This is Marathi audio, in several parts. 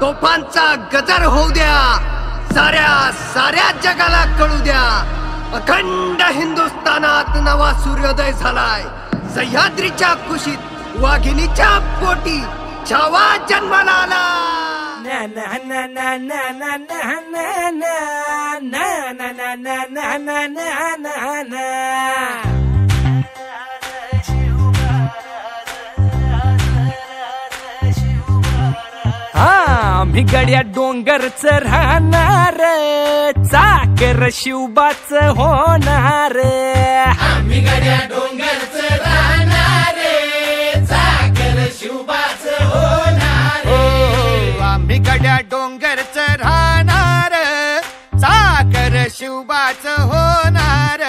तोफांचा गजर होऊ द्या, साऱ्या जगाला कळू द्या, अखंड हिंदुस्थानात नवा सूर्योदय झालाय. सह्याद्रीच्या कुशीत वाघिणीच्या पोटी छावा जन्माला आला. आम्ही गड्या डोंगरच राहणार, चाकर शिवबाच होणार. आम्ही गड्या डोंगरच राहणार, चाकर शिवबाच होणार. आम्ही गड्या डोंगरच राहणार, चाकर शिवबाच होणार.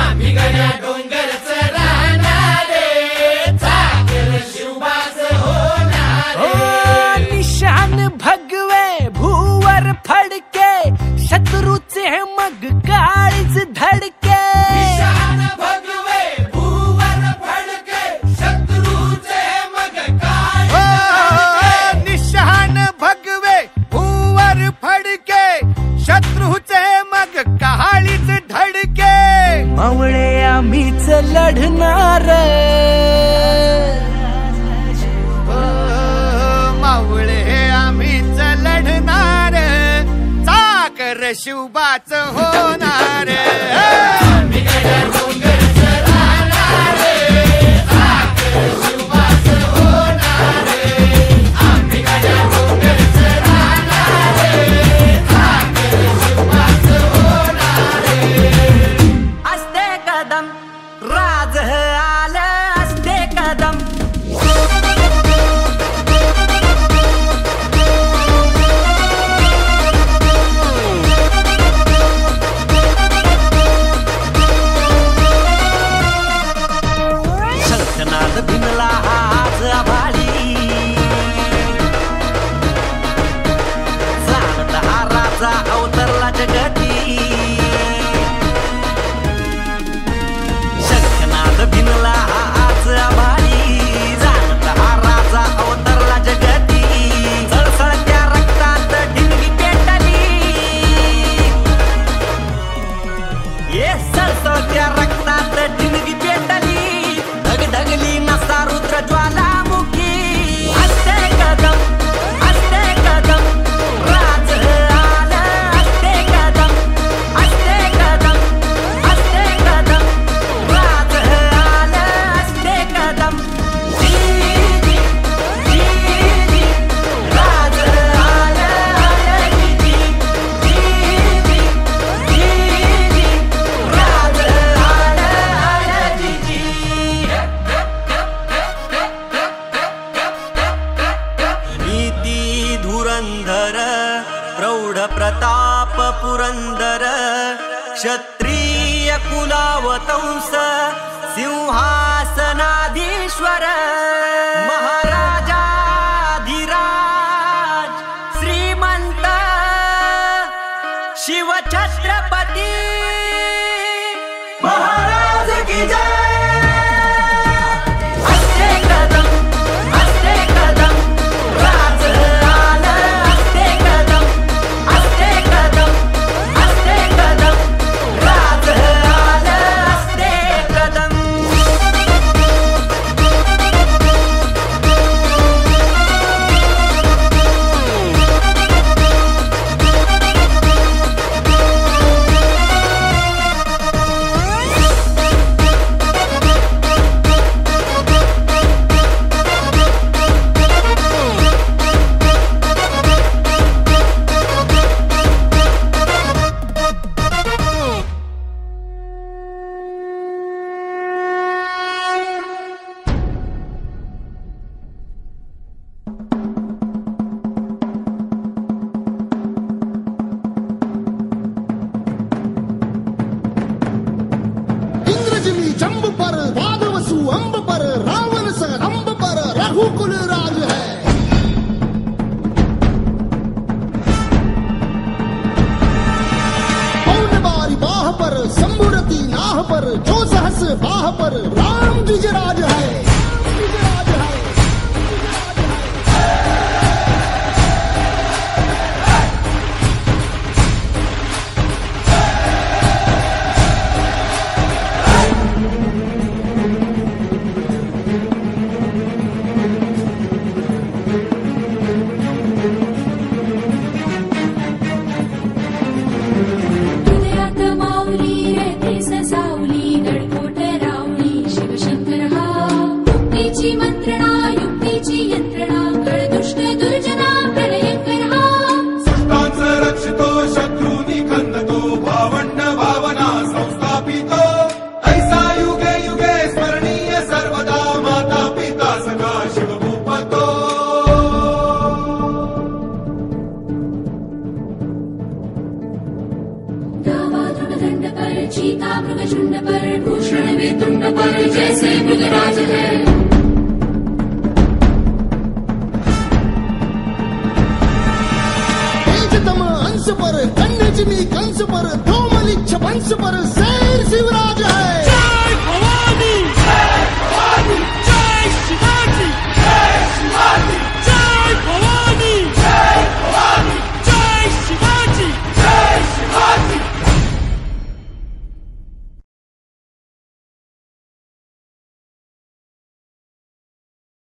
आम्ही गड्या डोंगरच राहणार, चाकर शिवबाच होणार. निशान भगवे भूवर फडके, शत्रूचे मग काळीच धडके. निशान भगवे भूवर फडके, शत्रूचे मग काळीच. निशान भगवे भूवर फडके, शत्रूचे मग काळीच धडके. मावळे आम्हीच लढणार, मावळे आम्हीच लढणार, चाकर शिवबाच होणार. आम्ही गड्या डोंगरच राहणार, चाकर शिवबाच होणार. आम्ही गड्या डोंगरच राहणार, चाकर शिवबाच होणार. असते कदम राज आलं, असते कदम. शंखनाद भिनला आज आभाळी, जाणत हा राजा अवतरला जगती. शंखनाद भिनला आज आभाळी, जाणत हा राजा अवतरला जगती. सळसळत्या रक्तात ढिंगी पेटली, ये सळसळत्या रक्तात ढिंगी पेटली. ढगढगली नसा रुद्र ज्वालामुखी. असते कदम, असते कदम, राज आलं. असते कदम, असते कदम, असते कदम, राज आलं. असते कदम. जी जी जी जी, राज आलं. आलं जी जी जी जी जी, राज आलं. आलं जी जी. नीती धुरंधर प्रौढ प्रताप पुरंदर, क्षत्रिय कुलावतंस सिंहासनाधीश्वर. महाराजाधिराज श्रीमंत शिवछत्रपती महाराज की जय. असते कदम, असते कदम, राज आलं. असते कदम, असते कदम, असते कदम, राज आलं. असते कदम. जंब पर वादवसु अंब पर, रावण स रंब पर रघुकुल राज है. पौन बारी बाह पर संबुरती नाह पर, जो सहस बाह पर राम द्विजराज है. बुद्धीची मंत्रणा युक्तीची यंत्रणा कळदुष्ट दुर्जना प्रलयंकर हा सृष्टांचं रक्षितो शत्रूनी खंदतो भावंड भावना संस्थापितो ऐसा युगे युगे स्मरणीय सर्वदा माता पिता सखा शिवभूपतो गावा दृढदंड पर चीता मृगशुंड पर भूषण वेतुंड पर जैसे मृगराज है अंश पर कन्या कंस पर धूमलिच्छ वंश पर शेर शिवराज है